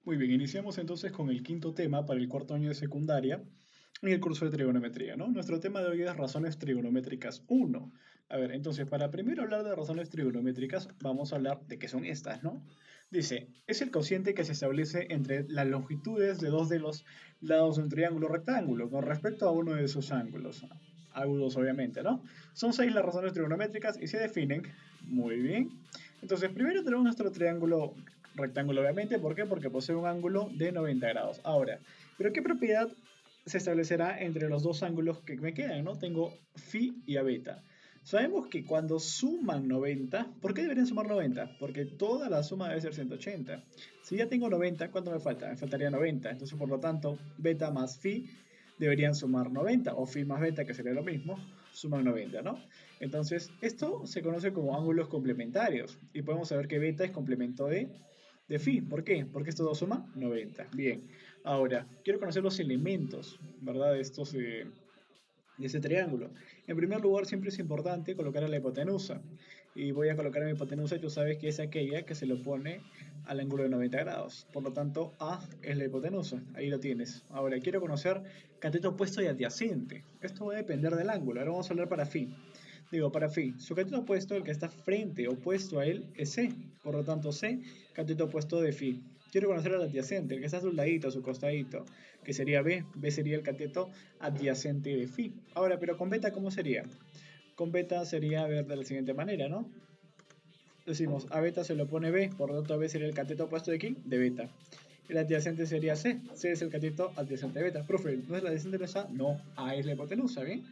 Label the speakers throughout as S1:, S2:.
S1: Muy bien, iniciamos entonces con el quinto tema para el cuarto año de secundaria en el curso de trigonometría, ¿no? Nuestro tema de hoy es razones trigonométricas uno. A ver, entonces, para primero hablar de razones trigonométricas, vamos a hablar de qué son estas, ¿no? Dice, es el cociente que se establece entre las longitudes de dos de los lados de un triángulo rectángulo con respecto a uno de sus ángulos. Agudos, obviamente, ¿no? Son seis las razones trigonométricas y se definen muy bien. Entonces, primero tenemos nuestro triángulo rectángulo, obviamente. ¿Por qué? Porque posee un ángulo de 90 grados. Ahora, ¿pero qué propiedad se establecerá entre los dos ángulos que me quedan, ¿no? Tengo phi y a beta. Sabemos que cuando suman 90, ¿por qué deberían sumar 90? Porque toda la suma debe ser 180. Si ya tengo 90, ¿cuánto me falta? Me faltaría 90. Entonces, por lo tanto, beta más phi deberían sumar 90, o phi más beta, que sería lo mismo, suman 90, ¿no? Entonces, esto se conoce como ángulos complementarios, y podemos saber que beta es complemento de phi. ¿Por qué? Porque esto dos suma 90. Bien, ahora, quiero conocer los elementos, ¿verdad? De ese triángulo. En primer lugar, siempre es importante colocar a la hipotenusa. Y voy a colocar a mi hipotenusa y tú sabes que es aquella que se le opone al ángulo de 90 grados. Por lo tanto, A es la hipotenusa. Ahí lo tienes. Ahora, quiero conocer cateto opuesto y adyacente. Esto va a depender del ángulo. Ahora vamos a hablar para phi. Digo, para phi, su cateto opuesto, el que está frente, opuesto a él, es C. Por lo tanto, C, cateto opuesto de phi. Quiero conocer al adyacente, el que está a su ladito, a su costadito, que sería B. B sería el cateto adyacente de phi. Ahora, pero con beta, ¿cómo sería? Con beta sería ver de la siguiente manera, ¿no? Decimos, a beta se lo pone B, por lo tanto B sería el cateto opuesto de aquí, de beta. El adyacente sería C. C es el cateto adyacente de beta. Profe, ¿no es la adyacente de esa? No, A es la hipotenusa, ¿bien?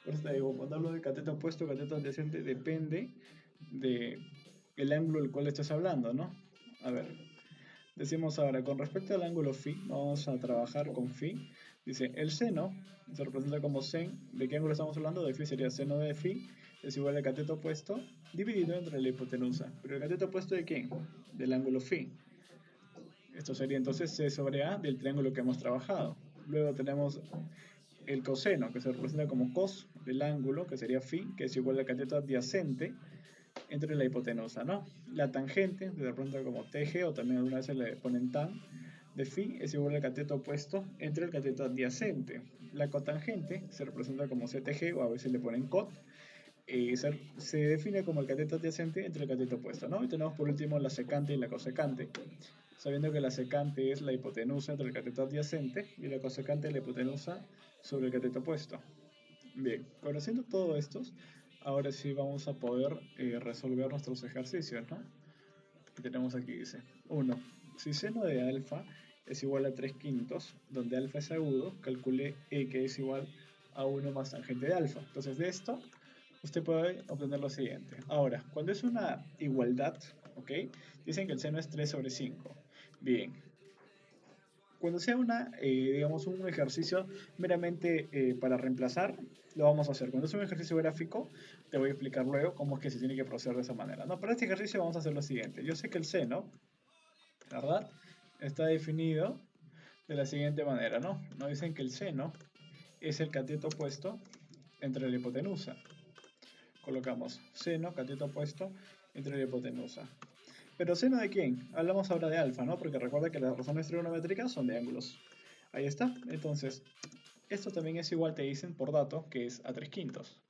S1: Por eso te digo, cuando hablo de cateto opuesto, cateto adyacente, depende de el ángulo del cual estás hablando, ¿no? A ver, decimos ahora, con respecto al ángulo phi, vamos a trabajar con phi. Dice, el seno se representa como sen. ¿De qué ángulo estamos hablando? De phi sería seno de phi es igual al cateto opuesto dividido entre la hipotenusa. ¿Pero el cateto opuesto de quién? Del ángulo phi. Esto sería entonces C sobre A del triángulo que hemos trabajado. Luego tenemos el coseno, que se representa como cos del ángulo, que sería phi, que es igual al cateto adyacente entre la hipotenusa, ¿no? La tangente se representa como TG, o también algunas veces le ponen tan, de phi es igual al cateto opuesto entre el cateto adyacente. La cotangente se representa como CTG, o a veces le ponen cot, se define como el cateto adyacente entre el cateto opuesto, ¿no? Y tenemos por último la secante y la cosecante, sabiendo que la secante es la hipotenusa entre el cateto adyacente y la cosecante es la hipotenusa sobre el cateto opuesto. Bien, conociendo todos estos, ahora sí vamos a poder resolver nuestros ejercicios, ¿no? Que tenemos aquí, dice. 1. Si seno de alfa es igual a 3 quintos, donde alfa es agudo, calcule que es igual a 1 más tangente de alfa. Entonces, de esto, usted puede obtener lo siguiente. Ahora, cuando es una igualdad, ¿ok? Dicen que el seno es 3 sobre 5. Bien, cuando sea digamos, un ejercicio meramente para reemplazar, lo vamos a hacer. Cuando es un ejercicio gráfico, te voy a explicar luego cómo es que se tiene que proceder de esa manera. No, para este ejercicio vamos a hacer lo siguiente. Yo sé que el seno, ¿verdad? Está definido de la siguiente manera, ¿no? Nos dicen que el seno es el cateto opuesto entre la hipotenusa. Colocamos seno, cateto opuesto entre la hipotenusa. Pero seno de quién? Hablamos ahora de alfa, ¿no? Porque recuerda que las razones trigonométricas son de ángulos. Ahí está. Entonces, esto también es igual, te dicen por dato, que es a 3 quintos.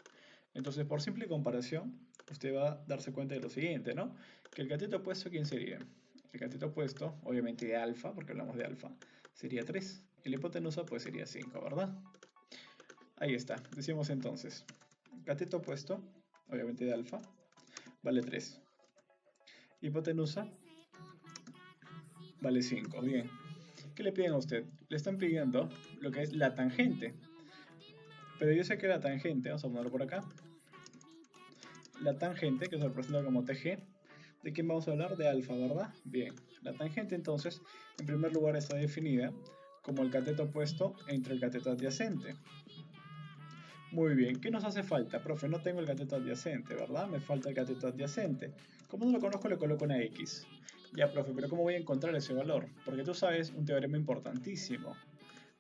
S1: Entonces, por simple comparación, usted va a darse cuenta de lo siguiente, ¿no? Que el cateto opuesto, ¿quién sería? El cateto opuesto, obviamente de alfa, porque hablamos de alfa, sería 3. Y la hipotenusa, pues sería 5, ¿verdad? Ahí está. Decimos entonces, cateto opuesto, obviamente de alfa, vale 3. Hipotenusa vale 5. Bien. ¿Qué le piden a usted? Le están pidiendo lo que es la tangente. Pero yo sé que la tangente, vamos a ponerlo por acá, la tangente, que se representa como TG, ¿de quién vamos a hablar? De alfa, ¿verdad? Bien, la tangente entonces, en primer lugar está definida como el cateto opuesto entre el cateto adyacente. Muy bien, ¿qué nos hace falta? Profe, no tengo el cateto adyacente, ¿verdad? Me falta el cateto adyacente. Como no lo conozco, le coloco una X. Ya, profe, pero ¿cómo voy a encontrar ese valor? Porque tú sabes un teorema importantísimo,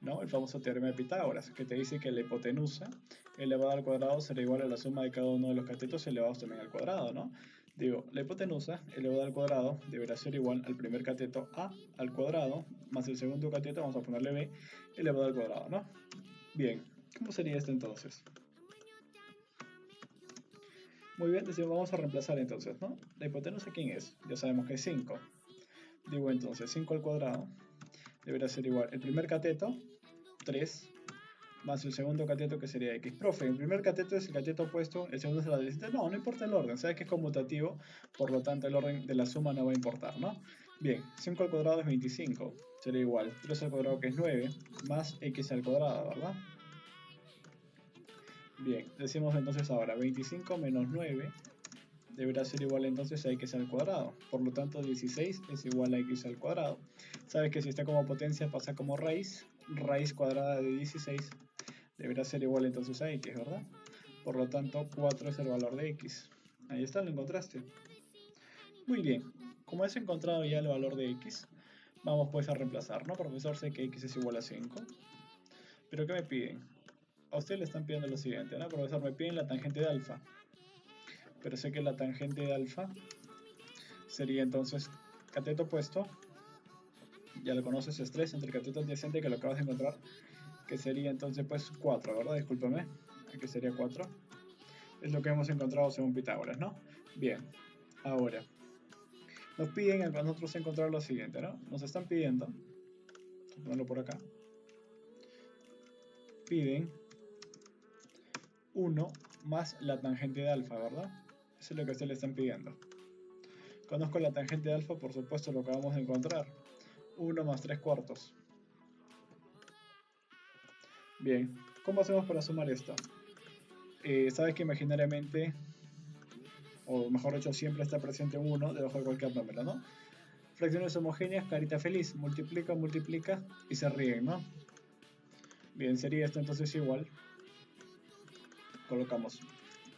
S1: ¿no? El famoso teorema de Pitágoras, que te dice que la hipotenusa elevada al cuadrado será igual a la suma de cada uno de los catetos elevados también al cuadrado, ¿no? Digo, la hipotenusa elevada al cuadrado deberá ser igual al primer cateto a al cuadrado más el segundo cateto, vamos a ponerle b, elevado al cuadrado, ¿no? Bien, ¿cómo sería esto entonces? Muy bien, decimos, vamos a reemplazar entonces, ¿no? La hipotenusa, ¿quién es? Ya sabemos que es 5. Digo entonces, 5 al cuadrado deberá ser igual el primer cateto, 3, más el segundo cateto que sería x. Profe, el primer cateto es el cateto opuesto, el segundo es el adyacente. No, no importa el orden, sabes que es conmutativo, por lo tanto el orden de la suma no va a importar, ¿no? Bien, 5 al cuadrado es 25, sería igual 3 al cuadrado que es 9, más x al cuadrado, ¿verdad? Bien, decimos entonces ahora 25 menos 9 deberá ser igual entonces a x al cuadrado. Por lo tanto, 16 es igual a x al cuadrado. Sabes que si está como potencia pasa como raíz. Raíz cuadrada de 16 deberá ser igual entonces a x, ¿verdad? Por lo tanto, 4 es el valor de x. Ahí está, lo encontraste. Muy bien. Como has encontrado ya el valor de x, vamos pues a reemplazar, ¿no? Profesor, sé que x es igual a 5. ¿Pero qué me piden? A usted le están pidiendo lo siguiente, ¿no? Profesor, me piden la tangente de alfa. Pero sé que la tangente de alfa sería entonces cateto opuesto, ya lo conoces, es 3 entre el cateto adyacente que lo acabas de encontrar, que sería entonces pues 4, ¿verdad? Discúlpame, aquí sería 4. Es lo que hemos encontrado según Pitágoras, ¿no? Bien, ahora, nos piden a nosotros encontrar lo siguiente, ¿no? Nos están pidiendo, vamos a ponerlo por acá, piden 1 más la tangente de alfa, ¿verdad? Eso es lo que ustedes le están pidiendo. Conozco la tangente de alfa, por supuesto lo acabamos de encontrar. 1 más 3 cuartos. Bien, ¿cómo hacemos para sumar esto? Sabes que imaginariamente, o mejor dicho, siempre está presente un 1 debajo de cualquier número, ¿no? Fracciones homogéneas, carita feliz, multiplica, multiplica y se ríen, ¿no? Bien, sería esto entonces igual. Colocamos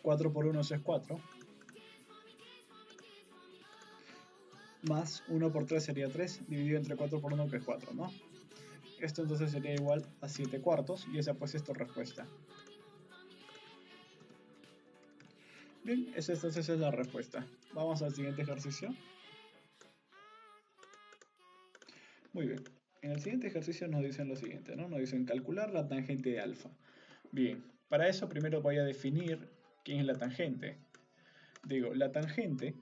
S1: 4 por 1 es 4, más 1 por 3 sería 3, dividido entre 4 por 1 que es 4, ¿no? Esto entonces sería igual a 7 cuartos y esa pues es tu respuesta. Bien, esa entonces es la respuesta. Vamos al siguiente ejercicio. Muy bien. En el siguiente ejercicio nos dicen lo siguiente, ¿no? Nos dicen calcular la tangente de alfa. Bien, para eso primero voy a definir quién es la tangente. Digo, la tangente,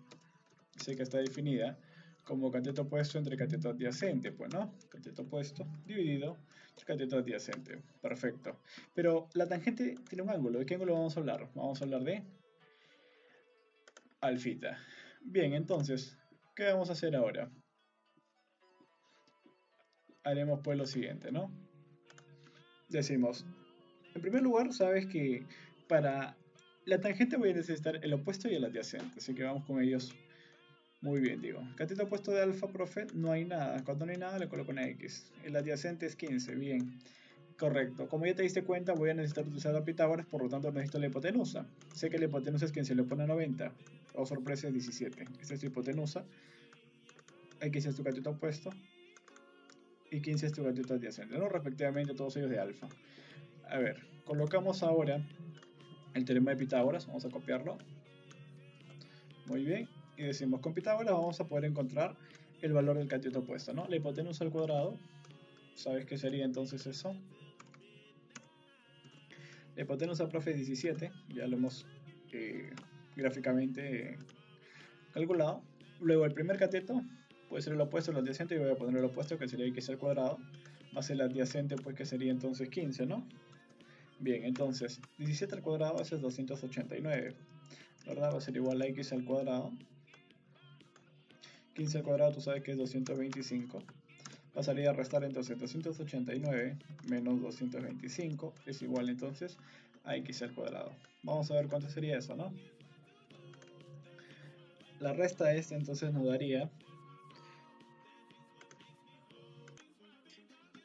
S1: sé que está definida como cateto opuesto entre cateto adyacente, pues, ¿no? Cateto opuesto dividido entre cateto adyacente. Perfecto. Pero la tangente tiene un ángulo. ¿De qué ángulo vamos a hablar? Vamos a hablar de alfita. Bien, entonces, ¿qué vamos a hacer ahora? Haremos pues lo siguiente, ¿no? Decimos, en primer lugar, sabes que para la tangente voy a necesitar el opuesto y el adyacente, así que vamos con ellos muy bien, digo. Cateto opuesto de alfa, profe, no hay nada. Cuando no hay nada, le coloco una X. El adyacente es 15, bien. Correcto. Como ya te diste cuenta, voy a necesitar utilizar a Pitágoras, por lo tanto necesito la hipotenusa. Sé que la hipotenusa es quien se le pone a 90. Oh, sorpresa, es 17. Esta es tu hipotenusa. X es tu cateto opuesto. Y 15 es tu cateto adyacente, ¿no? Respectivamente, todos ellos de alfa. A ver, colocamos ahora el teorema de Pitágoras, vamos a copiarlo. Muy bien, y decimos con Pitágoras vamos a poder encontrar el valor del cateto opuesto, ¿no? La hipotenusa al cuadrado, ¿sabes qué sería entonces eso? La hipotenusa, profe, es 17, ya lo hemos gráficamente calculado. Luego el primer cateto puede ser el opuesto al adyacente, y voy a poner el opuesto que sería x al cuadrado, más el adyacente pues que sería entonces 15, ¿no? Bien, entonces 17 al cuadrado es 289. ¿Verdad? Va a ser igual a x al cuadrado. 15 al cuadrado tú sabes que es 225. Pasaría a restar entonces 289 menos 225 es igual entonces a x al cuadrado. Vamos a ver cuánto sería eso, ¿no? La resta esta entonces nos daría...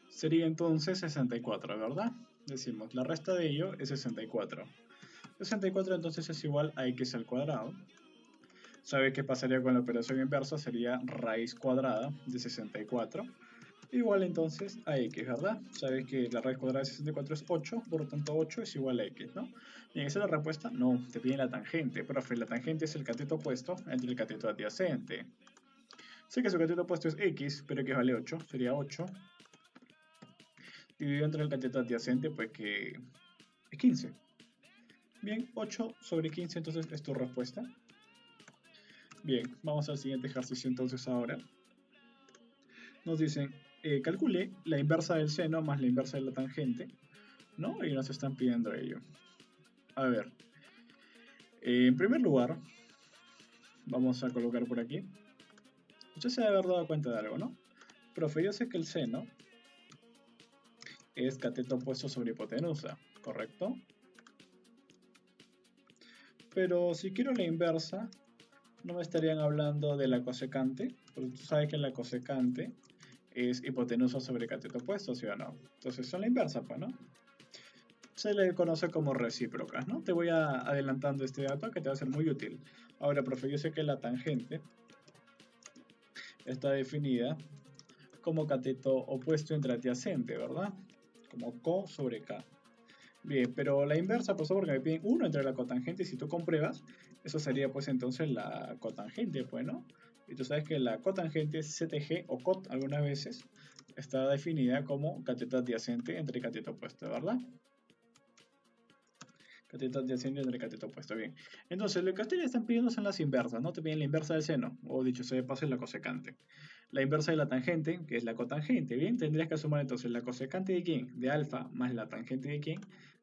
S1: Sería entonces 64, ¿verdad? Decimos, la resta de ello es 64. 64 entonces es igual a x al cuadrado. ¿Sabe qué pasaría con la operación inversa? Sería raíz cuadrada de 64. igual entonces a x, ¿verdad? Sabes que la raíz cuadrada de 64 es 8, por lo tanto 8 es igual a x, ¿no? Bien, ¿esa es la respuesta? No, te piden la tangente, profe, la tangente es el cateto opuesto entre el cateto adyacente. Sé que su cateto opuesto es x, pero x vale 8, sería 8. Dividido entre el cateto adyacente, pues que es 15. Bien, 8 sobre 15 entonces es tu respuesta. Bien, vamos al siguiente ejercicio entonces ahora. Nos dicen, calcule la inversa del seno más la inversa de la tangente, ¿no? Y nos están pidiendo ello. A ver, en primer lugar, vamos a colocar por aquí. Usted se debe haber dado cuenta de algo, ¿no? Profe, yo sé que el seno es cateto opuesto sobre hipotenusa, ¿correcto? Pero si quiero la inversa, no me estarían hablando de la cosecante, porque tú sabes que la cosecante es hipotenusa sobre cateto opuesto, ¿sí o no? Entonces son la inversa, pues, ¿no? Se le conoce como recíprocas, ¿no? Te voy adelantando este dato que te va a ser muy útil. Ahora, profe, yo sé que la tangente está definida como cateto opuesto entre adyacente, ¿verdad? Como co sobre k. Bien, pero la inversa, por porque me piden 1 entre la cotangente y si tú compruebas, eso sería pues entonces la cotangente, pues, ¿no? Y tú sabes que la cotangente CTG o cot algunas veces está definida como cateto adyacente entre cateto opuesto, ¿verdad? Cateto adyacente entre cateto opuesto, bien. Entonces, lo que ustedes están pidiendo son las inversas, ¿no? Te piden la inversa del seno, o dicho sea de paso, la cosecante. La inversa de la tangente, que es la cotangente, bien, tendrías que sumar entonces la cosecante de quién, de alfa, más la tangente de quién,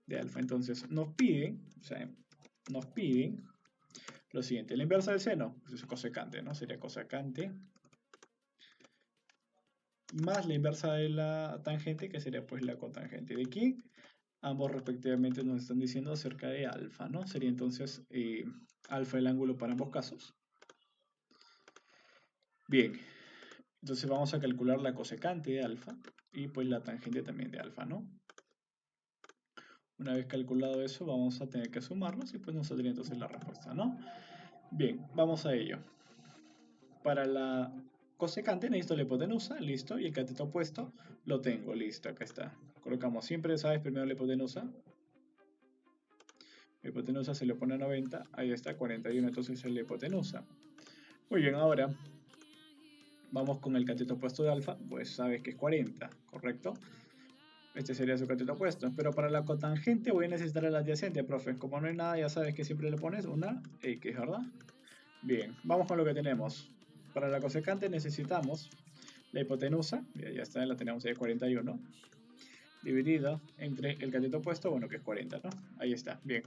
S1: de alfa. Entonces, nos piden, o sea, nos piden lo siguiente, la inversa del seno, pues es cosecante, ¿no? Sería cosecante más la inversa de la tangente, que sería pues la cotangente de quién. Ambos respectivamente nos están diciendo acerca de alfa, ¿no? Sería entonces alfa el ángulo para ambos casos. Bien, entonces vamos a calcular la cosecante de alfa y pues la tangente también de alfa, ¿no? Una vez calculado eso, vamos a tener que sumarlos y pues nos saldría entonces la respuesta, ¿no? Bien, vamos a ello. Para la cosecante necesito la hipotenusa, listo, y el cateto opuesto lo tengo, listo, acá está. Colocamos siempre, ¿sabes? Primero la hipotenusa. La hipotenusa se le pone a 90, ahí está, 41, entonces es la hipotenusa. Muy bien, ahora vamos con el cateto opuesto de alfa, pues sabes que es 40, ¿correcto? Este sería su cateto opuesto. Pero para la cotangente voy a necesitar el adyacente, profe. Como no hay nada, ya sabes que siempre le pones una X, ¿verdad? Bien, vamos con lo que tenemos. Para la cosecante necesitamos la hipotenusa, ya está, la tenemos ahí 41, dividida entre el cateto opuesto, bueno, que es 40, ¿no? Ahí está, bien.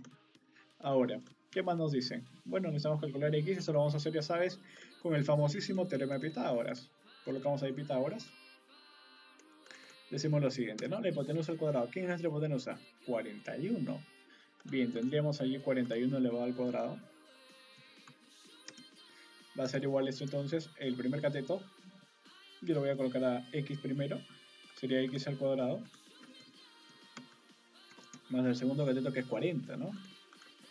S1: Ahora, ¿qué más nos dicen? Bueno, necesitamos calcular X, eso lo vamos a hacer, ya sabes, con el famosísimo teorema de Pitágoras. Colocamos ahí Pitágoras. Decimos lo siguiente, ¿no? La hipotenusa al cuadrado. ¿Quién es nuestra hipotenusa? 41. Bien, tendríamos allí 41 elevado al cuadrado. Va a ser igual esto entonces, el primer cateto. Yo lo voy a colocar a x primero. Sería x al cuadrado. Más el segundo cateto que es 40, ¿no?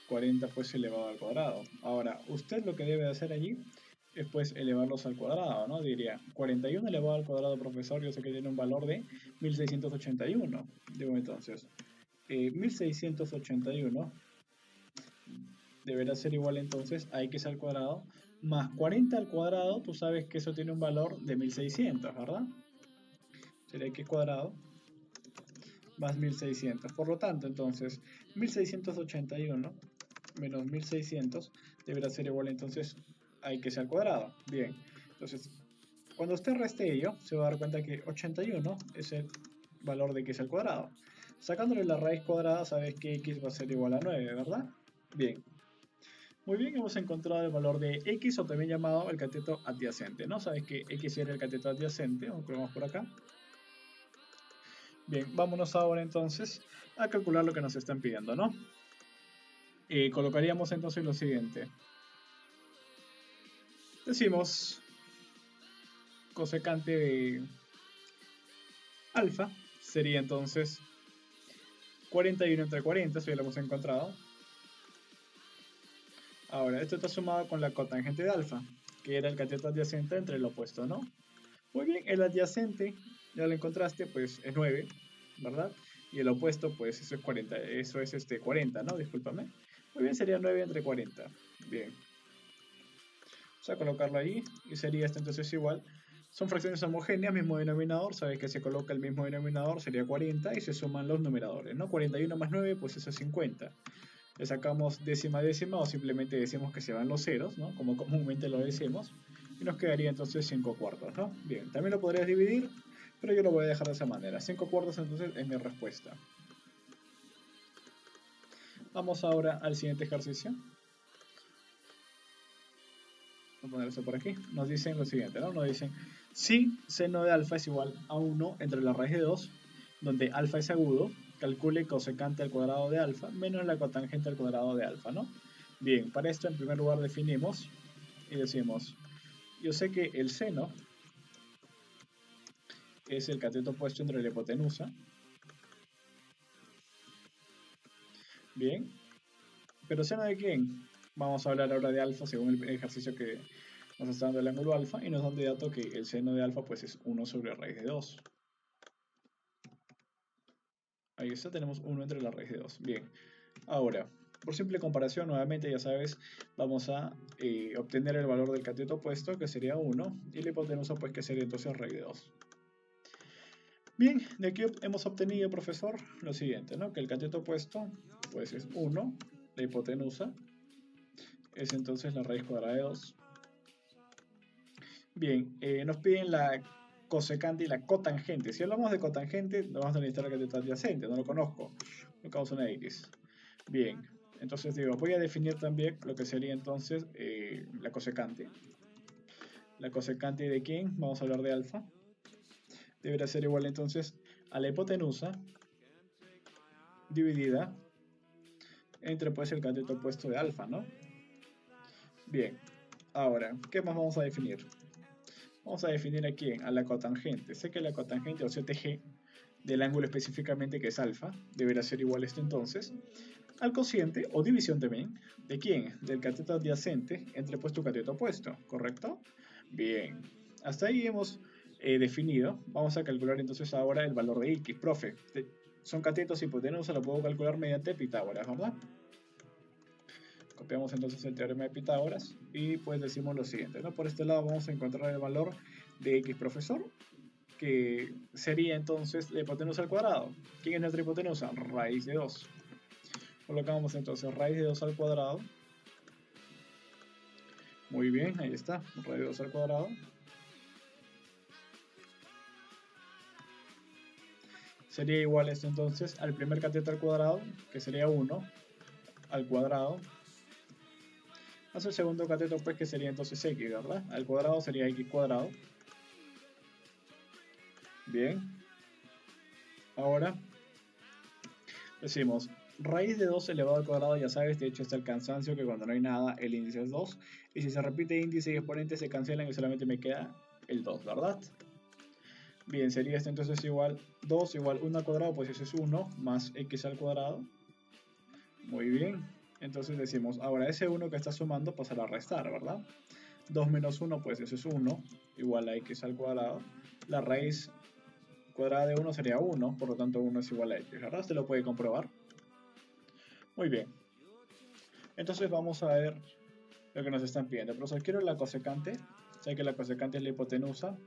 S1: 40 pues elevado al cuadrado. Ahora, usted lo que debe hacer allí es pues elevarlos al cuadrado, ¿no? Diría 41 elevado al cuadrado, profesor, yo sé que tiene un valor de 1681. Digo entonces, 1681 deberá ser igual entonces a x al cuadrado más 40 al cuadrado, tú sabes que eso tiene un valor de 1600, ¿verdad? Sería x cuadrado más 1600. Por lo tanto, entonces, 1681 menos 1600 deberá ser igual entonces a x al cuadrado. Bien, entonces, cuando usted reste ello, se va a dar cuenta que 81 es el valor de x al cuadrado. Sacándole la raíz cuadrada, sabes que x va a ser igual a 9, ¿verdad? Bien. Muy bien, hemos encontrado el valor de x, o también llamado el cateto adyacente, ¿no? Sabes que x era el cateto adyacente, lo ponemos por acá. Bien, vámonos ahora entonces a calcular lo que nos están pidiendo, ¿no? Colocaríamos entonces lo siguiente. Decimos cosecante de alfa sería entonces 41 entre 40, eso ya lo hemos encontrado. Ahora, esto está sumado con la cotangente de alfa, que era el cateto adyacente entre el opuesto, ¿no? Muy bien, el adyacente Ya lo encontraste, pues es 9, ¿verdad? Y el opuesto, pues eso es 40, eso es 40, ¿no? Discúlpame. Muy bien, sería 9 entre 40. Bien. Vamos a colocarlo ahí y sería esto entonces igual. Son fracciones homogéneas, mismo denominador, sabes que se coloca el mismo denominador, sería 40 y se suman los numeradores, ¿no? 41 más 9, pues eso es 50. Le sacamos décima décima o simplemente decimos que se van los ceros, ¿no? Como comúnmente lo decimos. Y nos quedaría entonces 5 cuartos, ¿no? Bien, también lo podrías dividir, pero yo lo voy a dejar de esa manera. 5 cuartos entonces es mi respuesta. Vamos ahora al siguiente ejercicio. Voy a poner eso por aquí. Nos dicen lo siguiente, ¿no? Nos dicen, si seno de alfa es igual a 1 entre la raíz de 2, donde alfa es agudo, calcule cosecante al cuadrado de alfa menos la cotangente al cuadrado de alfa, ¿no? Bien, para esto en primer lugar definimos y decimos, yo sé que el seno es el cateto opuesto entre la hipotenusa. Bien, pero ¿seno de quién? Vamos a hablar ahora de alfa según el ejercicio que nos está dando el ángulo alfa y nos dan de dato que el seno de alfa pues es 1 sobre raíz de 2. Ahí está, tenemos 1 entre la raíz de 2. Bien, ahora, por simple comparación, nuevamente ya sabes, vamos a obtener el valor del cateto opuesto, que sería 1, y la hipotenusa, pues que sería entonces raíz de 2. Bien, de aquí hemos obtenido, profesor, lo siguiente, ¿no? Que el cateto opuesto, pues es 1, la hipotenusa es entonces la raíz cuadrada de 2. Bien, nos piden la cosecante y la cotangente. Si hablamos de cotangente, vamos a necesitar el cateto adyacente, no lo conozco. Colocamos una X. Bien, entonces digo, voy a definir también lo que sería entonces la cosecante. La cosecante de quién? Vamos a hablar de alfa. Deberá ser igual entonces a la hipotenusa dividida entre pues el cateto opuesto de alfa, ¿no? Bien, ahora, ¿qué más vamos a definir? Vamos a definir a quién, a la cotangente. Sé que la cotangente o CTG del ángulo específicamente que es alfa deberá ser igual a esto entonces al cociente o división también, ¿de quién? Del cateto adyacente entre pues tu cateto opuesto, ¿correcto? Bien, hasta ahí hemos definido. Vamos a calcular entonces ahora el valor de X, profe. Son catetos hipotenusa, lo puedo calcular mediante Pitágoras, ¿verdad? Copiamos entonces el teorema de Pitágoras y pues decimos lo siguiente, ¿no? Por este lado vamos a encontrar el valor de X, profesor, que sería entonces la hipotenusa al cuadrado. ¿Quién es nuestra hipotenusa? Raíz de 2. Colocamos entonces raíz de 2 al cuadrado. Muy bien, ahí está, raíz de 2 al cuadrado. Sería igual esto entonces al primer cateto al cuadrado, que sería 1 al cuadrado, más el segundo cateto pues que sería entonces x, ¿verdad? Al cuadrado sería x cuadrado. Bien, ahora decimos raíz de 2 elevado al cuadrado, ya sabes, de hecho está el cansancio que cuando no hay nada el índice es 2, y si se repite índice y exponente se cancelan y solamente me queda el 2, ¿verdad? Bien, sería esto entonces igual 2 igual 1 al cuadrado, pues eso es 1 más x al cuadrado. Muy bien, entonces decimos, ahora ese 1 que está sumando pasará a restar, ¿verdad? 2 menos 1, pues eso es 1, igual a x al cuadrado. La raíz cuadrada de 1 sería 1, por lo tanto 1 es igual a x, ¿verdad? Se lo puede comprobar. Muy bien. Entonces vamos a ver lo que nos están pidiendo. Profesor, quiero la cosecante. Sé que la cosecante es la hipotenusa.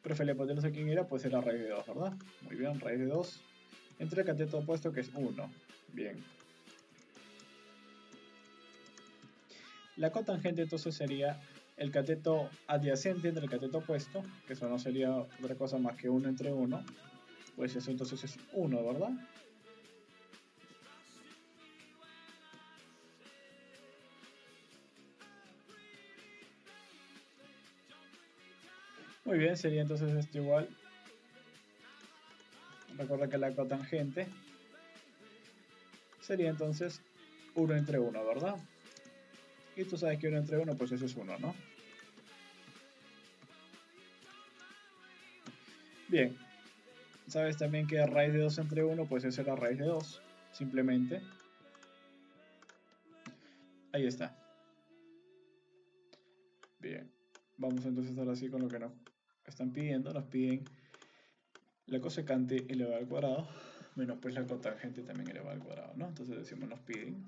S1: Profe, la hipotenusa, ¿quién era? Pues era raíz de 2, ¿verdad? Muy bien, raíz de 2. Entre el cateto opuesto que es 1. Bien. La cotangente entonces sería el cateto adyacente entre el cateto opuesto, que eso no sería otra cosa más que 1 entre 1. Pues eso entonces es 1, ¿verdad? Muy bien, sería entonces esto igual. Recuerda que la cotangente sería entonces 1 entre 1, ¿verdad? Y tú sabes que 1 entre 1, pues eso es 1, ¿no? Bien, sabes también que raíz de 2 entre 1, pues esa es la raíz de 2, simplemente. Ahí está. Bien, vamos entonces ahora sí con lo que nos están pidiendo. Nos piden la cosecante elevado al cuadrado menos pues la cotangente también elevado al cuadrado, ¿no? Entonces decimos, nos piden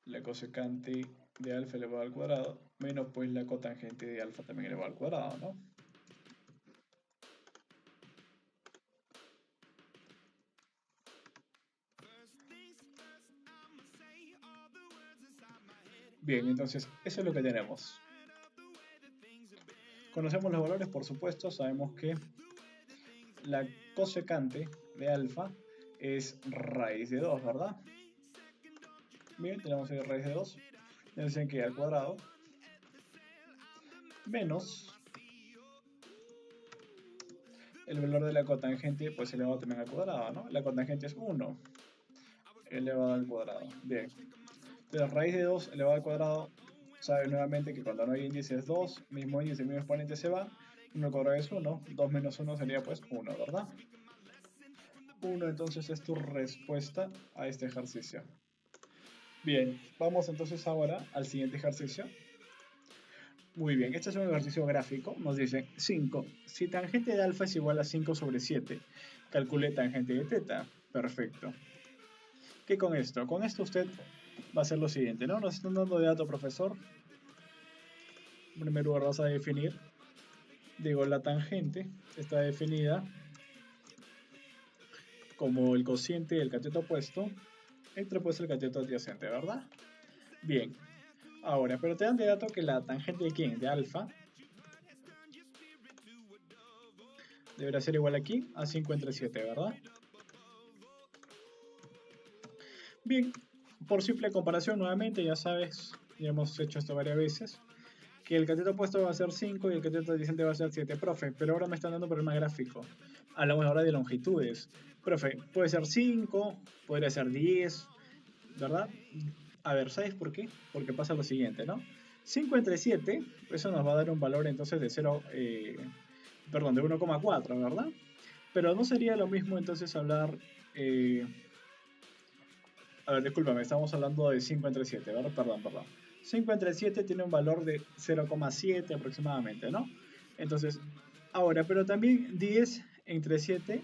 S1: la cosecante de alfa elevado al cuadrado menos pues la cotangente de alfa también elevado al cuadrado, ¿no? Bien, entonces eso es lo que tenemos. Conocemos los valores, por supuesto, sabemos que la cosecante de alfa es raíz de 2, ¿verdad? Bien, tenemos ahí raíz de 2. Dicen que al cuadrado menos el valor de la cotangente, pues elevado también al cuadrado, ¿no? La cotangente es 1 elevado al cuadrado. Bien. Entonces, raíz de 2 elevado al cuadrado, sabes nuevamente que cuando no hay índice es 2, mismo índice, mismo exponente se va, 1 al cuadrado es 1, 2 menos 1 sería pues 1, ¿verdad? 1 entonces es tu respuesta a este ejercicio. Bien, vamos entonces ahora al siguiente ejercicio. Muy bien, este es un ejercicio gráfico. Nos dice 5. Si tangente de alfa es igual a 5 sobre 7, calcule tangente de teta. Perfecto. ¿Qué con esto? Con esto usted va a hacer lo siguiente, ¿no? Nos están dando de dato, profesor. En primer lugar vas a definir, digo, la tangente está definida como el cociente del cateto opuesto entre pues el cateto adyacente, ¿verdad? Bien. Ahora, pero te dan de dato que la tangente de ¿quién? De alfa deberá ser igual aquí a 5 entre 7, ¿verdad? Bien, por simple comparación, nuevamente, ya sabes, ya hemos hecho esto varias veces, que el cateto opuesto va a ser 5 y el cateto adyacente va a ser 7. Profe, pero ahora me están dando problema gráfico. Hablamos ahora de longitudes. Profe, puede ser 5, podría ser 10, ¿verdad? A ver, ¿sabes por qué? Porque pasa lo siguiente, ¿no? 5 entre 7, eso nos va a dar un valor entonces de 0, perdón, de 1,4, ¿verdad? Pero no sería lo mismo entonces hablar... a ver, discúlpame, estamos hablando de 5 entre 7, ¿verdad? Perdón. 5 entre 7 tiene un valor de 0,7 aproximadamente, ¿no? Entonces, ahora, pero también 10 entre 7,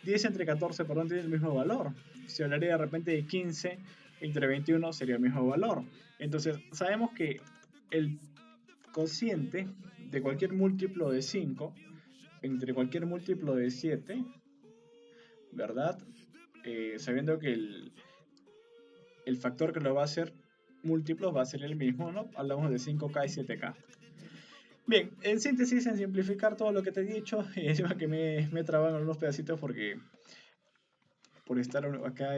S1: 10 entre 14, perdón, tiene el mismo valor. Si hablaría de repente de 15 entre 21 sería el mismo valor. Entonces, sabemos que el cociente de cualquier múltiplo de 5 entre cualquier múltiplo de 7, ¿verdad? Sabiendo que el factor que lo va a hacer múltiplos va a ser el mismo, ¿no? Hablamos de 5K y 7K. Bien, en síntesis, en simplificar todo lo que te he dicho, y encima que me he trabado en algunos pedacitos porque por estar acá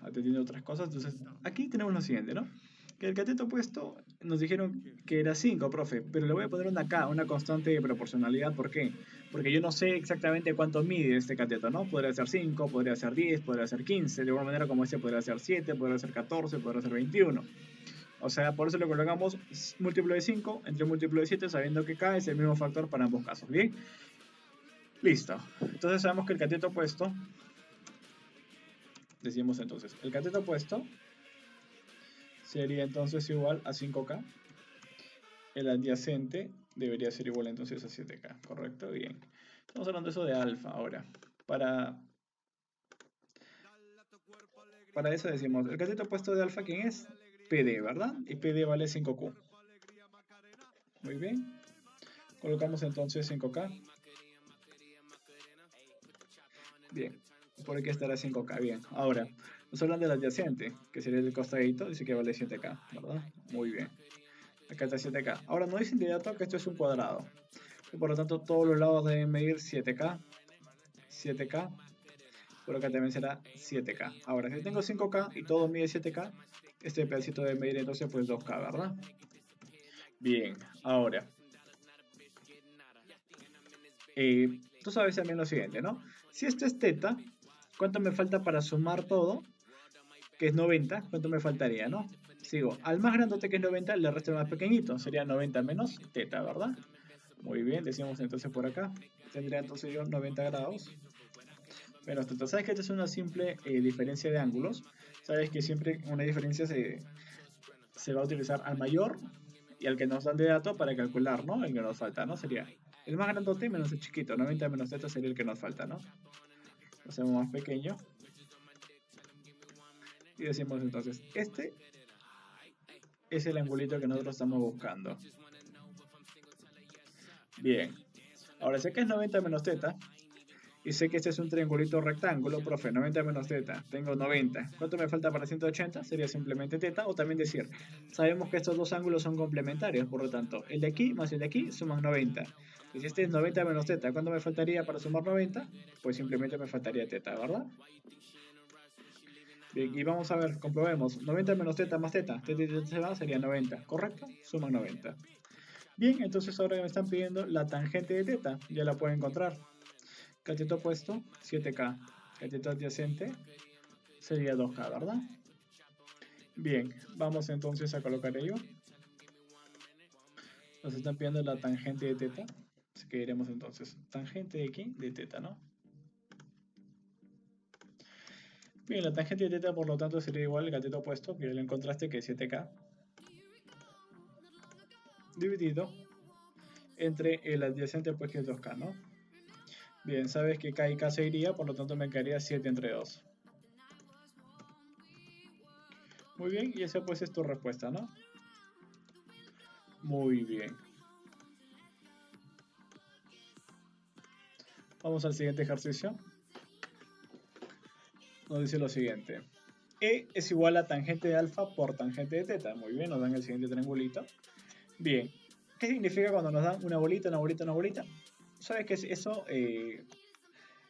S1: atendiendo otras cosas, entonces aquí tenemos lo siguiente, ¿no? Que el cateto opuesto nos dijeron que era 5, profe, pero le voy a poner una K, una constante de proporcionalidad, ¿por qué? Porque yo no sé exactamente cuánto mide este cateto, ¿no? Podría ser 5, podría ser 10, podría ser 15, de igual manera como este podría ser 7, podría ser 14, podría ser 21. O sea, por eso le colocamos múltiplo de 5 entre múltiplo de 7, sabiendo que K es el mismo factor para ambos casos, ¿bien? Listo. Entonces sabemos que el cateto opuesto, decimos entonces, el cateto opuesto sería entonces igual a 5K. El adyacente debería ser igual entonces a 7K, ¿correcto? Bien. Estamos hablando de eso de alfa ahora. Para eso decimos, el cateto opuesto de alfa, ¿quién es? PD, ¿verdad? Y PD vale 5Q. Muy bien. Colocamos entonces 5K. Bien. Por aquí estará 5K. Bien. Ahora, nos hablan del adyacente, que sería el costadito, dice que vale 7K, ¿verdad? Muy bien. Acá está 7K. Ahora no dicen de dato que esto es un cuadrado. Y por lo tanto, todos los lados deben medir 7K. 7K. Por acá también será 7K. Ahora, si tengo 5K y todo mide 7K, este pedacito debe medir entonces pues 2K, ¿verdad? Bien, ahora. Tú sabes también lo siguiente, ¿no? Si esto es teta, ¿cuánto me falta para sumar todo? Que es 90, ¿cuánto me faltaría, no? Sigo, al más grandote que es 90, le resto el más pequeñito, sería 90 menos teta, ¿verdad? Muy bien, decimos entonces por acá, tendría entonces yo 90 grados menos teta. ¿Sabes que esta es una simple diferencia de ángulos? Sabes que siempre una diferencia se va a utilizar al mayor y al que nos dan de dato para calcular, ¿no? El que nos falta, ¿no? Sería el más grandote menos el chiquito. 90 menos teta sería el que nos falta, ¿no? Lo hacemos más pequeño. Y decimos entonces, este es el angulito que nosotros estamos buscando. Bien. Ahora sé que es 90 menos teta. Y sé que este es un triangulito rectángulo, profe, 90 menos teta, tengo 90. ¿Cuánto me falta para 180? Sería simplemente teta, o también decir, sabemos que estos dos ángulos son complementarios, por lo tanto, el de aquí más el de aquí suman 90. Y si este es 90 menos teta, ¿cuánto me faltaría para sumar 90? Pues simplemente me faltaría teta, ¿verdad? Bien, y vamos a ver, comprobemos, 90 menos teta más teta, teta y teta se va, sería 90, ¿correcto? Suman 90. Bien, entonces ahora me están pidiendo la tangente de teta, ya la puedo encontrar. Cateto opuesto, 7K. Cateto adyacente sería 2K, ¿verdad? Bien, vamos entonces a colocar ello. Nos están pidiendo la tangente de teta. Así que diremos entonces, tangente de aquí, de teta, ¿no? Bien, la tangente de teta por lo tanto sería igual al cateto opuesto, que ya lo encontraste, que es 7K, dividido entre el adyacente, pues que es 2K, ¿no? Bien, sabes que K y K se iría, por lo tanto me quedaría 7 entre 2. Muy bien, y esa pues es tu respuesta, ¿no? Muy bien. Vamos al siguiente ejercicio. Nos dice lo siguiente. E es igual a tangente de alfa por tangente de teta. Muy bien, nos dan el siguiente triangulito. Bien, ¿qué significa cuando nos dan una bolita, una bolita, una bolita? ¿Sabes qué es eso?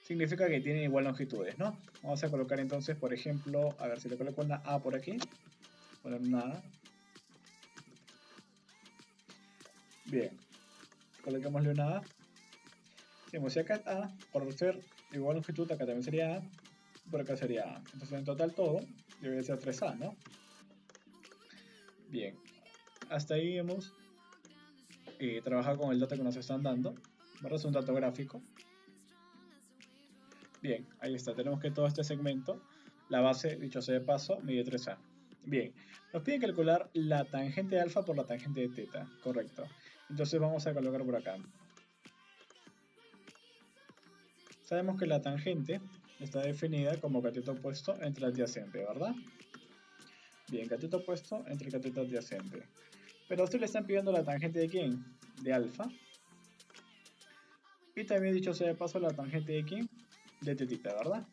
S1: Significa que tienen igual longitudes, ¿no? Vamos a colocar entonces, por ejemplo, a ver si le coloco una A por aquí. Poner una A. Bien, coloquémosle una A. Digamos, si acá es A, por ser igual longitud, acá también sería A. Por acá sería A. Entonces en total todo debe ser 3A, ¿no? Bien, hasta ahí hemos trabajado con el dato que nos están dando. ¿Verdad? Es un dato gráfico. Bien, ahí está. Tenemos que todo este segmento, la base, dicho sea de paso, mide 3A. Bien, nos piden calcular la tangente de alfa por la tangente de teta. Correcto. Entonces vamos a colocar por acá. Sabemos que la tangente está definida como cateto opuesto entre adyacente, ¿verdad? Bien, cateto opuesto entre cateto adyacente. Pero a usted le están pidiendo la tangente de quién? De alfa. Y también dicho sea de paso la tangente de quién? De tetita, ¿verdad?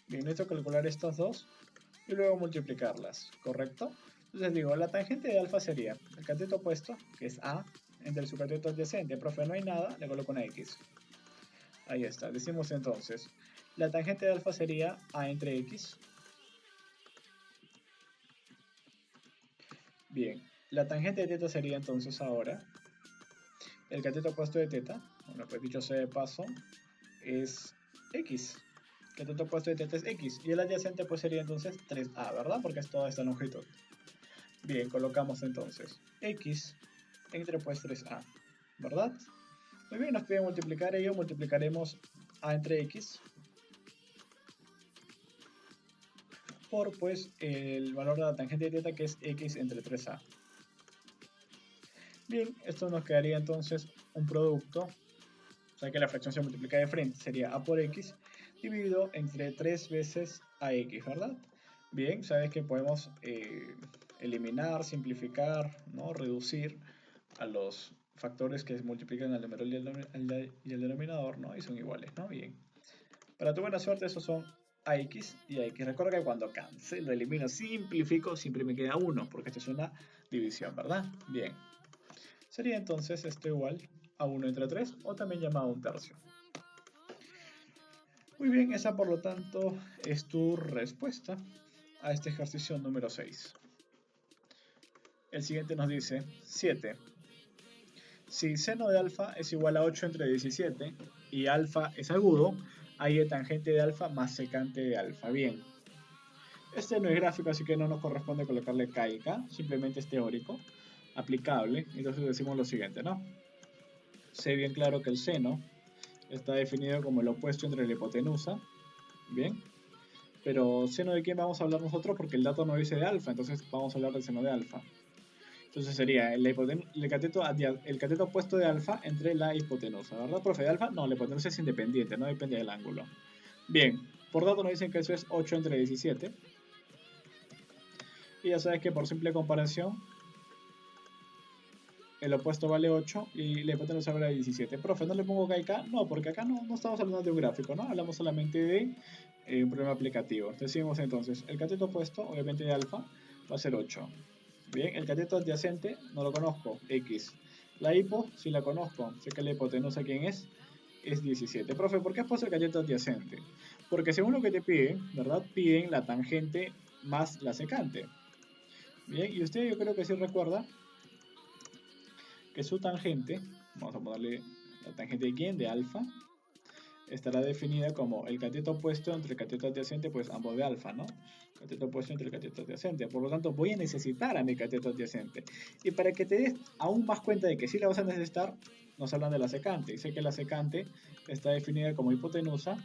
S1: Bien, necesito calcular estas dos y luego multiplicarlas, ¿correcto? Entonces digo, la tangente de alfa sería el cateto opuesto, que es A, entre su cateto adyacente. Profe, no hay nada, le coloco una X. Ahí está, decimos entonces, la tangente de alfa sería A entre X. Bien, la tangente de teta sería entonces ahora el cateto opuesto de teta, bueno, pues dicho sea de paso, es X. El cateto opuesto de teta es X. Y el adyacente pues sería entonces 3A, ¿verdad? Porque es toda esta longitud. Bien, colocamos entonces X entre pues 3A, ¿verdad? Muy bien, nos pide multiplicar ello, multiplicaremos A entre X por pues el valor de la tangente de teta que es X entre 3A. Bien, esto nos quedaría entonces un producto, o sea que la fracción se multiplica de frente, sería A por X dividido entre 3 veces AX, ¿verdad? Bien, sabes que podemos eliminar, simplificar, ¿no? Reducir a los factores que se multiplican al numerador y el denominador, ¿no? Y son iguales, ¿no? Bien. Para tu buena suerte, esos son AX y AX. Recuerda que cuando cancelo, elimino, simplifico, siempre me queda 1, porque esto es una división, ¿verdad? Bien. Sería entonces esto igual a 1 entre 3, o también llamado 1/3. Muy bien, esa por lo tanto es tu respuesta a este ejercicio número 6. El siguiente nos dice 7. Si seno de alfa es igual a 8 entre 17 y alfa es agudo, hay de tangente de alfa más secante de alfa. Bien, este no es gráfico, así que no nos corresponde colocarle K y K, simplemente es teórico, aplicable. Entonces decimos lo siguiente, ¿no? Sé bien claro que el seno está definido como el opuesto entre la hipotenusa, bien, pero seno de quién vamos a hablar nosotros porque el dato no dice de alfa, entonces vamos a hablar del seno de alfa. Entonces sería el cateto opuesto de alfa entre la hipotenusa, ¿verdad, profe? De alfa, no, la hipotenusa es independiente, no depende del ángulo. Bien, por tanto nos dicen que eso es 8 entre 17. Y ya sabes que por simple comparación, el opuesto vale 8 y la hipotenusa vale 17. Profe, ¿no le pongo acá? No, porque acá no estamos hablando de un gráfico, ¿no? Hablamos solamente de un problema aplicativo. Decimos entonces, el cateto opuesto, obviamente de alfa, va a ser 8. Bien, el cateto adyacente no lo conozco, X. La hipo, sí la conozco, sé que la hipotenusa, ¿quién es? Es 17. Profe, ¿por qué has puesto el cateto adyacente? Porque según lo que te piden, ¿verdad? Piden la tangente más la secante. Bien, y usted yo creo que sí recuerda que su tangente, vamos a ponerle la tangente de quién, de alfa, estará definida como el cateto opuesto entre el cateto adyacente, pues ambos de alfa, ¿no? Cateto opuesto entre el cateto adyacente. Por lo tanto, voy a necesitar a mi cateto adyacente. Y para que te des aún más cuenta de que sí la vas a necesitar, nos hablan de la secante. Y sé que la secante está definida como hipotenusa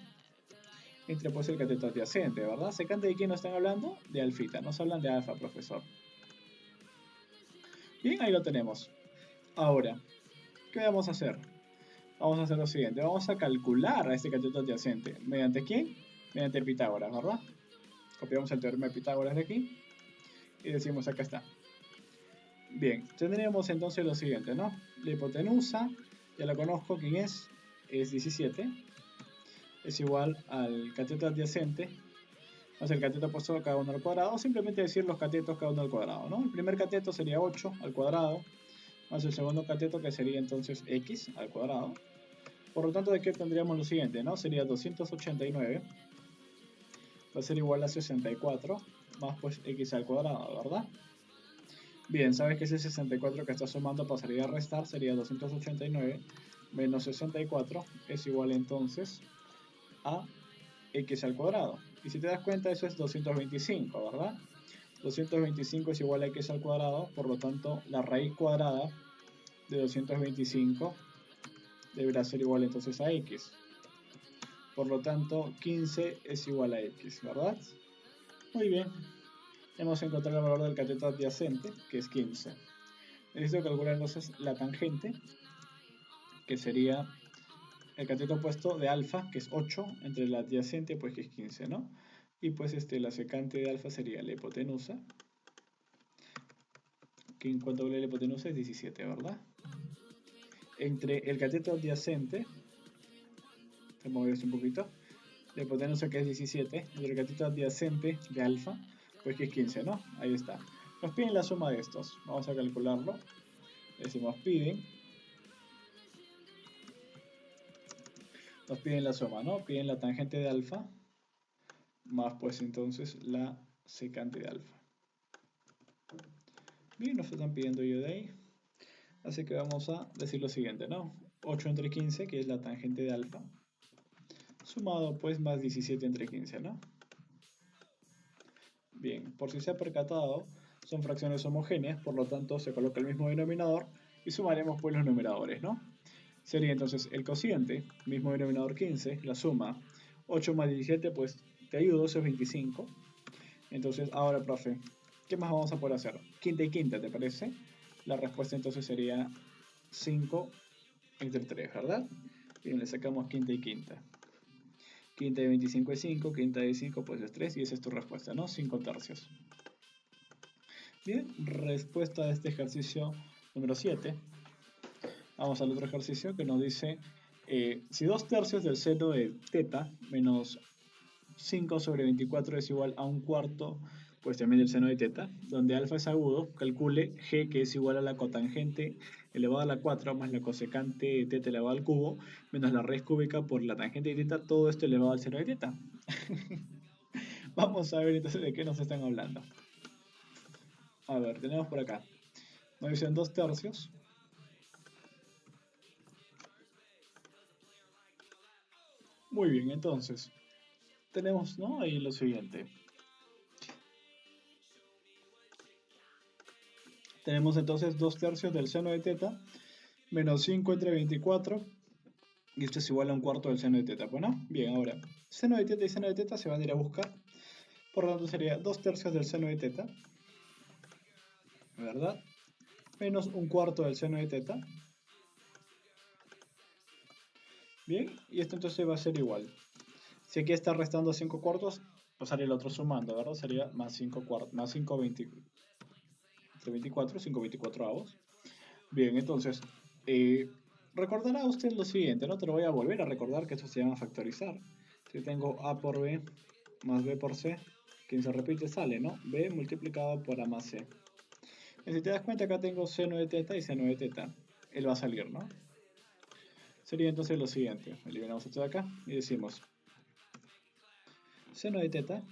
S1: entre pues el cateto adyacente, ¿verdad? ¿Secante de quién nos están hablando? De alfita. Nos hablan de alfa, profesor. Bien, ahí lo tenemos. Ahora, ¿qué vamos a hacer? Vamos a hacer lo siguiente, vamos a calcular a este cateto adyacente. ¿Mediante quién? Mediante Pitágoras, ¿verdad? Copiamos el teorema de Pitágoras de aquí y decimos acá está. Bien, tendríamos entonces lo siguiente, ¿no? La hipotenusa, ya la conozco, ¿quién es? Es 17. Es igual al cateto adyacente, más el cateto opuesto cada uno al cuadrado, o simplemente decir los catetos cada uno al cuadrado, ¿no? El primer cateto sería 8 al cuadrado, más el segundo cateto que sería entonces x al cuadrado. Por lo tanto, de aquí tendríamos lo siguiente, ¿no? Sería 289 va a ser igual a 64 más pues x al cuadrado, ¿verdad? Bien, sabes que ese 64 que está sumando pasaría a restar, sería 289 menos 64 es igual entonces a x al cuadrado. Y si te das cuenta, eso es 225, ¿verdad? 225 es igual a x al cuadrado, por lo tanto, la raíz cuadrada de 225 deberá ser igual entonces a x. Por lo tanto, 15 es igual a x, ¿verdad? Muy bien. Hemos encontrado el valor del cateto adyacente, que es 15. Necesito calcular entonces la tangente, que sería el cateto opuesto de alfa, que es 8, entre el adyacente, pues que es 15, ¿no? Y pues la secante de alfa sería la hipotenusa, que en cuanto a la hipotenusa es 17, ¿verdad? Entre el cateto adyacente, vamos a mover esto un poquito, la hipotenusa que es 17, y el cateto adyacente de alfa, pues que es 15, ¿no? Ahí está. Nos piden la suma de estos. Vamos a calcularlo. Decimos nos piden la suma, ¿no? Piden la tangente de alfa más pues entonces la secante de alfa. Bien, nos están pidiendo yo de ahí. Así que vamos a decir lo siguiente, ¿no? 8 entre 15, que es la tangente de alfa, sumado pues más 17 entre 15, ¿no? Bien, por si se ha percatado, son fracciones homogéneas, por lo tanto se coloca el mismo denominador y sumaremos pues los numeradores, ¿no? Sería entonces el cociente, mismo denominador 15, la suma 8 más 17, pues te ayudo, eso es 25. Entonces, ahora, profe, ¿qué más vamos a poder hacer? Quinta y quinta, ¿te parece? La respuesta entonces sería 5 entre 3, ¿verdad? Bien, le sacamos quinta y quinta. Quinta de 25 es 5, quinta de 5 pues es 3 y esa es tu respuesta, ¿no? 5 tercios. Bien, respuesta a este ejercicio número 7. Vamos al otro ejercicio que nos dice, si 2 tercios del seno de teta menos 5 sobre 24 es igual a un cuarto, pues también del seno de teta, donde alfa es agudo, calcule g, que es igual a la cotangente elevado a la 4 más la cosecante de teta elevado al cubo, menos la raíz cúbica por la tangente de teta, todo esto elevado al seno de teta. Vamos a ver entonces de qué nos están hablando. A ver, tenemos por acá. Nos dicen 2 tercios. Muy bien, entonces, tenemos, ¿no? Ahí lo siguiente. Tenemos entonces 2 tercios del seno de teta menos 5 entre 24 y esto es igual a un cuarto del seno de teta. Bueno, bien, ahora, seno de teta y seno de teta se van a ir a buscar. Por lo tanto sería 2 tercios del seno de teta, ¿verdad? menos un cuarto del seno de teta. Bien, y esto entonces va a ser igual. Si aquí está restando 5 cuartos, pasar el otro sumando, ¿verdad? Sería más 5 cuartos, más 5 24, 5 24 avos. Bien, entonces, recordará usted lo siguiente, ¿no? Te lo voy a volver a recordar que esto se llama factorizar. Si tengo A por B más B por C, quien se repite sale, ¿no? B multiplicado por A más C. Y si te das cuenta, acá tengo seno de teta y seno de teta. Él va a salir, ¿no? Sería entonces lo siguiente. Eliminamos esto de acá y decimos seno de teta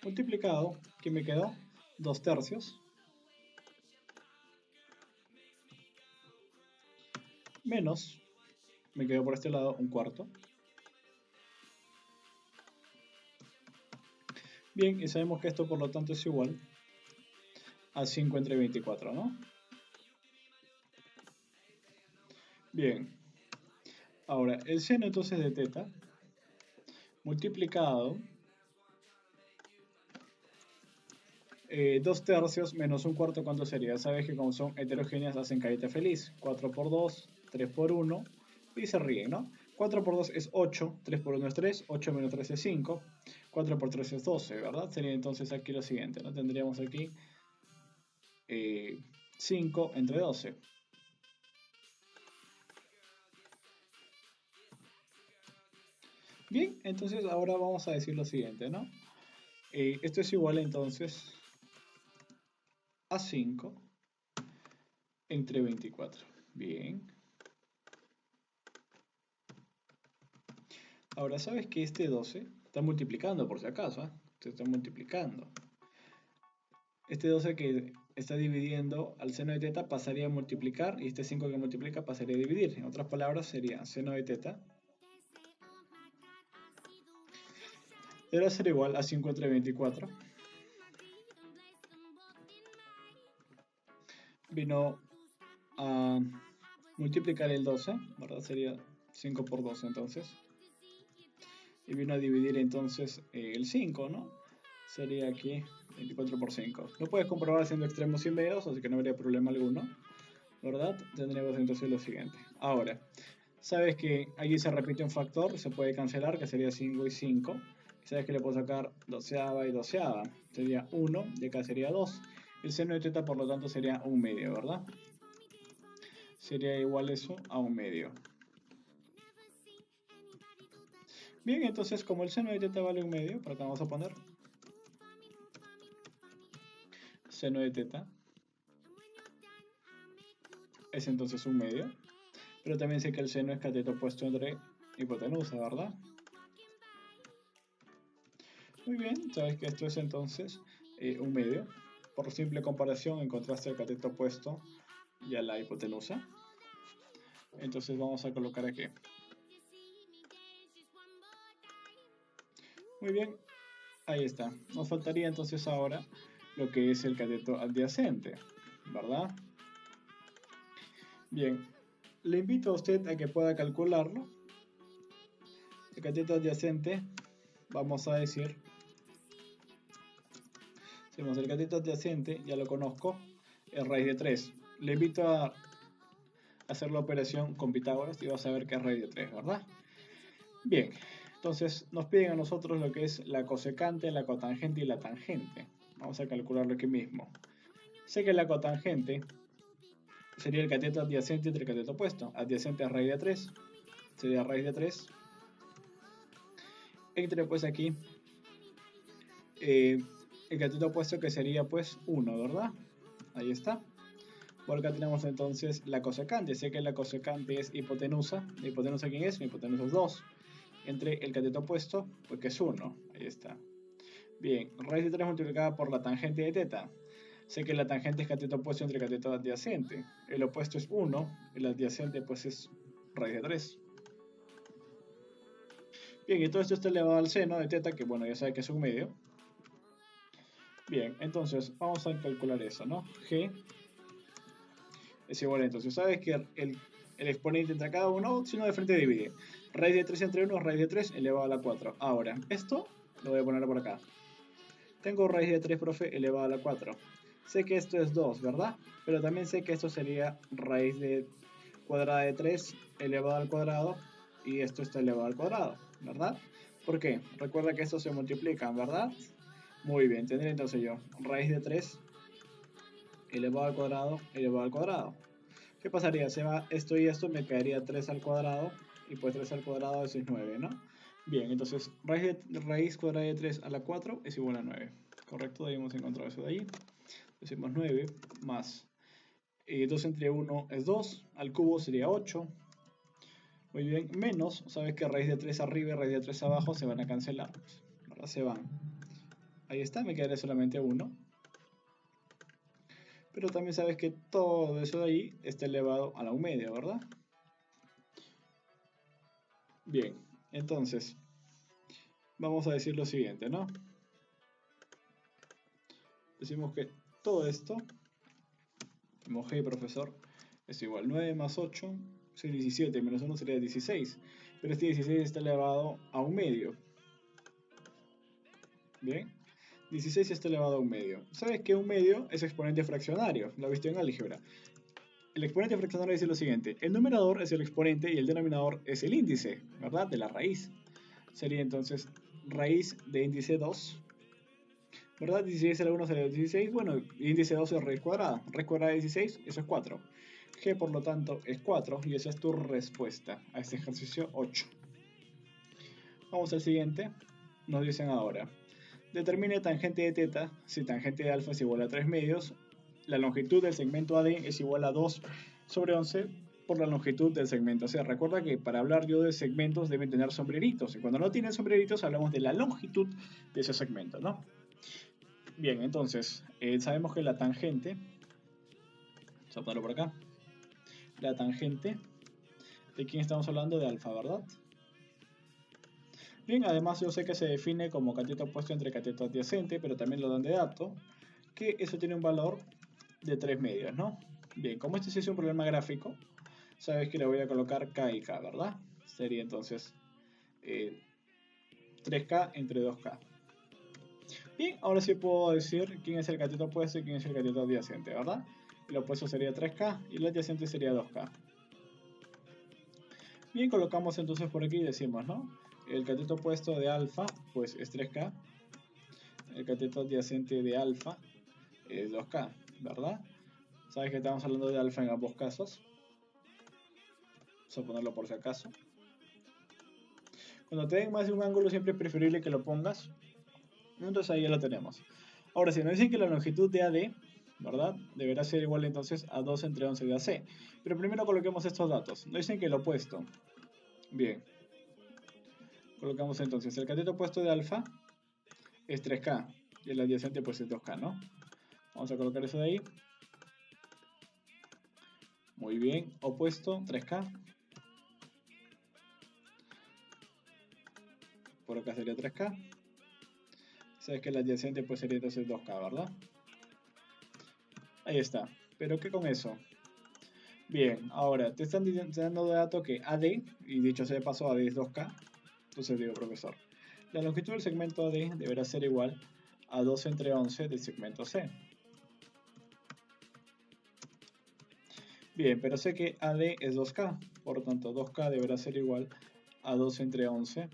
S1: multiplicado, ¿qué me quedó? 2 tercios menos, me quedó por este lado un cuarto. Bien, y sabemos que esto por lo tanto es igual a 5 entre 24, ¿no? Bien, ahora el seno entonces de teta multiplicado 2 tercios menos un cuarto, ¿cuánto sería? Sabes que como son heterogéneas hacen carita feliz. 4 por 2, 3 por 1 y se ríen, ¿no? 4 por 2 es 8, 3 por 1 es 3, 8 menos 3 es 5, 4 por 3 es 12, ¿verdad? Sería entonces aquí lo siguiente, ¿no? Tendríamos aquí 5 entre 12. Bien, entonces ahora vamos a decir lo siguiente, ¿no? Esto es igual entonces a 5 entre 24. Bien. Ahora, ¿sabes que este 12 está multiplicando por si acaso? Se está multiplicando. Este 12 que está dividiendo al seno de teta pasaría a multiplicar y este 5 que multiplica pasaría a dividir. En otras palabras sería seno de teta deberá ser igual a 5 entre 24. Vino a multiplicar el 12, ¿verdad? Sería 5 por 12 entonces. Y vino a dividir entonces el 5, ¿no? Sería aquí 24 por 5. Lo puedes comprobar haciendo extremos y medios, así que no habría problema alguno, ¿verdad? Tendremos entonces lo siguiente. Ahora, sabes que aquí se repite un factor, se puede cancelar, que sería 5 y 5. Sabes que le puedo sacar doceava y doceava. Sería 1 y acá sería 2. El seno de teta por lo tanto sería 1 medio, ¿verdad? Sería igual eso a 1 medio. Bien, entonces como el seno de teta vale 1 medio, por acá vamos a poner seno de teta es entonces 1 medio. Pero también sé que el seno es cateto opuesto entre hipotenusa, ¿verdad? Muy bien, sabes que esto es entonces 1 medio. Por simple comparación encontraste el cateto opuesto y a la hipotenusa. Entonces vamos a colocar aquí. Muy bien, ahí está. Nos faltaría entonces ahora lo que es el cateto adyacente, ¿verdad? Bien, le invito a usted a que pueda calcularlo. El cateto adyacente, vamos a decir, tenemos el cateto adyacente, ya lo conozco, es raíz de 3. Le invito a hacer la operación con Pitágoras y vas a ver que es raíz de 3, ¿verdad? Bien, entonces nos piden a nosotros lo que es la cosecante, la cotangente y la tangente. Vamos a calcularlo aquí mismo. Sé que la cotangente sería el cateto adyacente entre el cateto opuesto. Adyacente a raíz de 3, sería raíz de 3. Entre pues aquí el cateto opuesto que sería pues 1, ¿verdad? Ahí está. Por acá tenemos entonces la cosecante. Sé que la cosecante es hipotenusa. ¿La hipotenusa quién es? La hipotenusa es 2. Entre el cateto opuesto, pues que es 1. Ahí está. Bien, raíz de 3 multiplicada por la tangente de teta. Sé que la tangente es cateto opuesto entre cateto adyacente. El opuesto es 1, el adyacente pues es raíz de 3. Bien, y todo esto está elevado al seno de teta, que bueno, ya sabe que es 1 medio. Bien, entonces vamos a calcular eso, ¿no? G es igual a, entonces, sabes que el exponente entre cada uno, si no de frente divide. Raíz de 3 entre 1 es raíz de 3 elevado a la 4. Ahora, esto lo voy a poner por acá. Tengo raíz de 3, profe, elevado a la 4. Sé que esto es 2, ¿verdad? Pero también sé que esto sería raíz de cuadrada de 3 elevado al cuadrado y esto está elevado al cuadrado, ¿verdad? ¿Por qué? Recuerda que estos se multiplican, ¿verdad? Muy bien, tendré entonces yo raíz de 3 elevado al cuadrado. ¿Qué pasaría? Se va esto y esto, me quedaría 3 al cuadrado y pues 3 al cuadrado eso es 9, ¿no? Bien, entonces raíz cuadrada de 3 a la 4 es igual a 9. Correcto, debemos encontrar eso de ahí. Decimos 9 más 2 entre 1 es 2, al cubo sería 8. Muy bien, menos, sabes que raíz de 3 arriba y raíz de 3 abajo se van a cancelar. Ahora se van. Ahí está, me quedaría solamente 1. Pero también sabes que todo eso de ahí está elevado a la 1 media, ¿verdad? Bien, entonces, vamos a decir lo siguiente, ¿no? Decimos que todo esto, como hey profesor, es igual 9 más 8, es 17, menos 1 sería 16. Pero este 16 está elevado a 1 medio. Bien, 16 está elevado a 1 medio. ¿Sabes que 1 medio es exponente fraccionario? Lo viste en álgebra. El exponente fraccionario dice lo siguiente: el numerador es el exponente y el denominador es el índice, ¿verdad? De la raíz. Sería entonces raíz de índice 2, ¿verdad? 16 a la 1 sería 16. Bueno, índice 2 es raíz cuadrada. Raíz cuadrada de 16, eso es 4. G por lo tanto es 4 y esa es tu respuesta a este ejercicio 8. Vamos al siguiente. Nos dicen ahora: determine tangente de teta si tangente de alfa es igual a 3 medios. La longitud del segmento AD es igual a 2 sobre 11 por la longitud del segmento. O sea, recuerda que para hablar yo de segmentos deben tener sombreritos. Y cuando no tienen sombreritos hablamos de la longitud de ese segmento, ¿no? Bien, entonces, sabemos que la tangente, vamos a ponerlo por acá, la tangente, ¿de quién estamos hablando? De alfa, ¿verdad? Bien, además yo sé que se define como cateto opuesto entre cateto adyacente, pero también lo dan de dato, que eso tiene un valor de 3 medios, ¿no? Bien, como este sí es un problema gráfico, sabes que le voy a colocar K y K, ¿verdad? Sería entonces 3K entre 2K. Bien, ahora sí puedo decir quién es el cateto opuesto y quién es el cateto adyacente, ¿verdad? El opuesto sería 3K y el adyacente sería 2K. Bien, colocamos entonces por aquí y decimos, ¿no? El cateto opuesto de alfa, pues es 3K. El cateto adyacente de alfa es 2K, ¿verdad? Sabes que estamos hablando de alfa en ambos casos. Vamos a ponerlo por si acaso. Cuando te den más de un ángulo siempre es preferible que lo pongas. Entonces ahí ya lo tenemos. Ahora, si nos dicen que la longitud de AD, ¿verdad? Deberá ser igual entonces a 2 entre 11 de AC. Pero primero coloquemos estos datos. Nos dicen que el opuesto. Bien. Colocamos entonces el cateto opuesto de alfa es 3K. Y el adyacente pues es 2K, ¿no? Vamos a colocar eso de ahí. Muy bien. Opuesto 3K. Por acá sería 3K. Sabes que el adyacente pues sería entonces 2K, ¿verdad? Ahí está. ¿Pero qué con eso? Bien, ahora te están dando de dato que AD, y dicho sea de paso, AD es 2K. Entonces digo, profesor, la longitud del segmento AD deberá ser igual a 2 entre 11 del segmento C. Bien, pero sé que AD es 2K, por lo tanto 2K deberá ser igual a 2 entre 11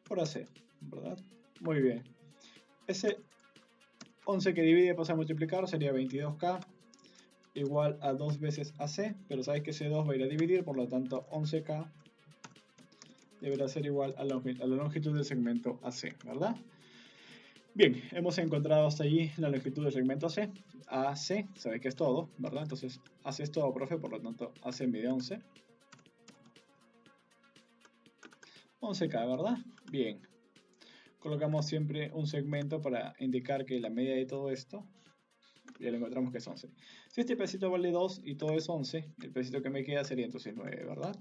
S1: por AC, ¿verdad? Muy bien. Ese 11 que divide pasa a multiplicar sería 22K igual a 2 veces AC, pero sabes que ese 2 va a ir a dividir, por lo tanto 11K deberá ser igual a la longitud del segmento AC, ¿verdad? Bien, hemos encontrado hasta allí la longitud del segmento AC. AC, sabes que es todo, ¿verdad? Entonces, AC es todo, profe, por lo tanto, AC mide 11. 11K, ¿verdad? Bien. Colocamos siempre un segmento para indicar que la media de todo esto, ya lo encontramos que es 11. Si este pedacito vale 2 y todo es 11, el pedacito que me queda sería entonces 9, ¿verdad?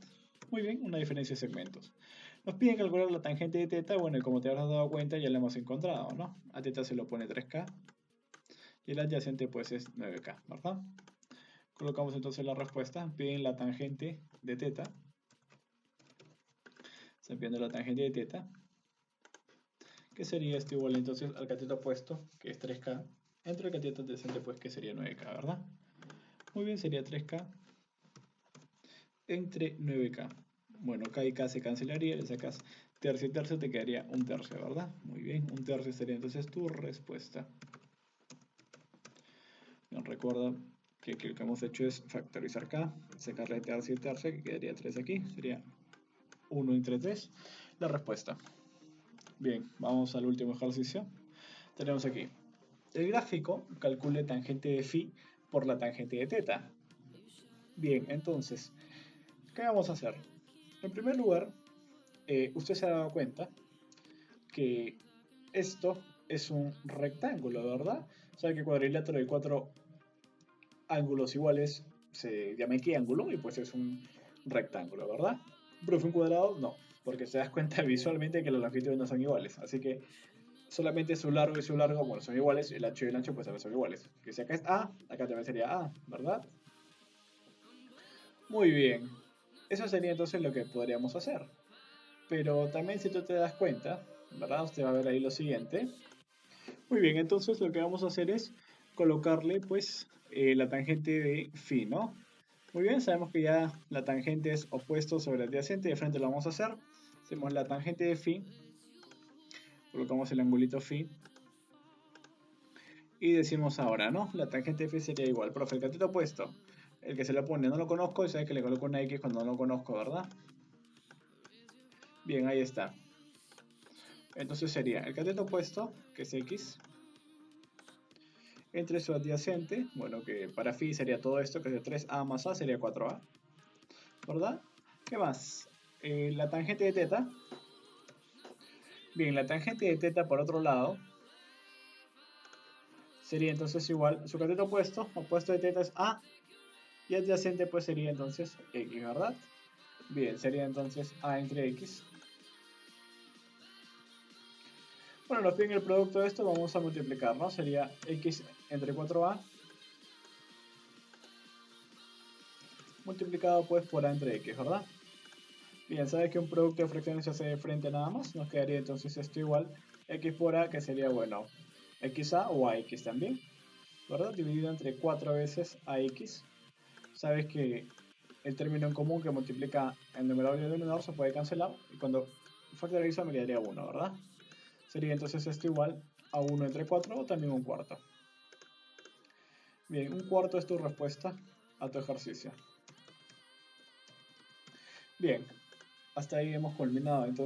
S1: Muy bien, una diferencia de segmentos. Nos piden calcular la tangente de teta, bueno, y como te habrás dado cuenta ya la hemos encontrado, ¿no? A teta se lo pone 3K y el adyacente pues es 9K, ¿verdad? Colocamos entonces la respuesta, piden la tangente de teta. sabiendo la tangente de teta, que sería esto igual entonces al cateto opuesto, que es 3K, entre el cateto adyacente, pues que sería 9K, ¿verdad? Muy bien, sería 3K entre 9K. Bueno, K y K se cancelaría, le sacas tercio y tercio, te quedaría un tercio, ¿verdad? Muy bien, un tercio sería entonces tu respuesta. Recuerda que aquí lo que hemos hecho es factorizar K, sacarle tercio y tercio, que quedaría 3 aquí, sería 1 entre 3, la respuesta. Bien, vamos al último ejercicio. Tenemos aquí, el gráfico calcule tangente de phi por la tangente de teta. Bien, entonces, ¿qué vamos a hacer? En primer lugar, usted se ha dado cuenta que esto es un rectángulo, ¿verdad? O sea que el cuadrilátero de 4 ángulos iguales se llama equiángulo y pues es un rectángulo, ¿verdad? Profe, un cuadrado, no, porque te das cuenta visualmente que las longitudes no son iguales, así que solamente su largo y su largo, bueno, son iguales, el ancho y el ancho pues también son iguales. Que si acá es A, acá también sería A, ¿verdad? Muy bien, eso sería entonces lo que podríamos hacer. Pero también si tú te das cuenta, ¿verdad? Usted va a ver ahí lo siguiente. Muy bien, entonces lo que vamos a hacer es colocarle pues la tangente de phi, ¿no? Muy bien, sabemos que ya la tangente es opuesto sobre el adyacente, de frente lo vamos a hacer. Hacemos la tangente de phi, colocamos el angulito phi y decimos ahora, ¿no? La tangente de phi sería igual, profe, el cateto opuesto, el que se le pone no lo conozco y sabe que le coloco una X cuando no lo conozco, ¿verdad? Bien, ahí está. Entonces sería el cateto opuesto, que es X, entre su adyacente, bueno, que para phi sería todo esto, que es de 3A más A sería 4A, ¿verdad? ¿Qué más? La tangente de teta. Bien, la tangente de teta por otro lado sería entonces igual, su cateto opuesto de teta es A, y adyacente pues sería entonces X, ¿verdad? Bien, sería entonces A entre X. Bueno, nos piden el producto de esto, vamos a multiplicar, ¿no? Sería X entre 4A multiplicado pues por A entre X, ¿verdad? Bien, sabes que un producto de fracciones se hace de frente nada más, nos quedaría entonces esto igual, X por A, que sería, bueno, XA o AX también, ¿verdad? Dividido entre 4 veces AX. Sabes que el término en común que multiplica el numerador y el denominador se puede cancelar, y cuando factorizo me quedaría 1, ¿verdad? Sería entonces esto igual a 1 entre 4 o también un cuarto. Bien, un cuarto es tu respuesta a tu ejercicio. Bien, hasta ahí hemos culminado entonces.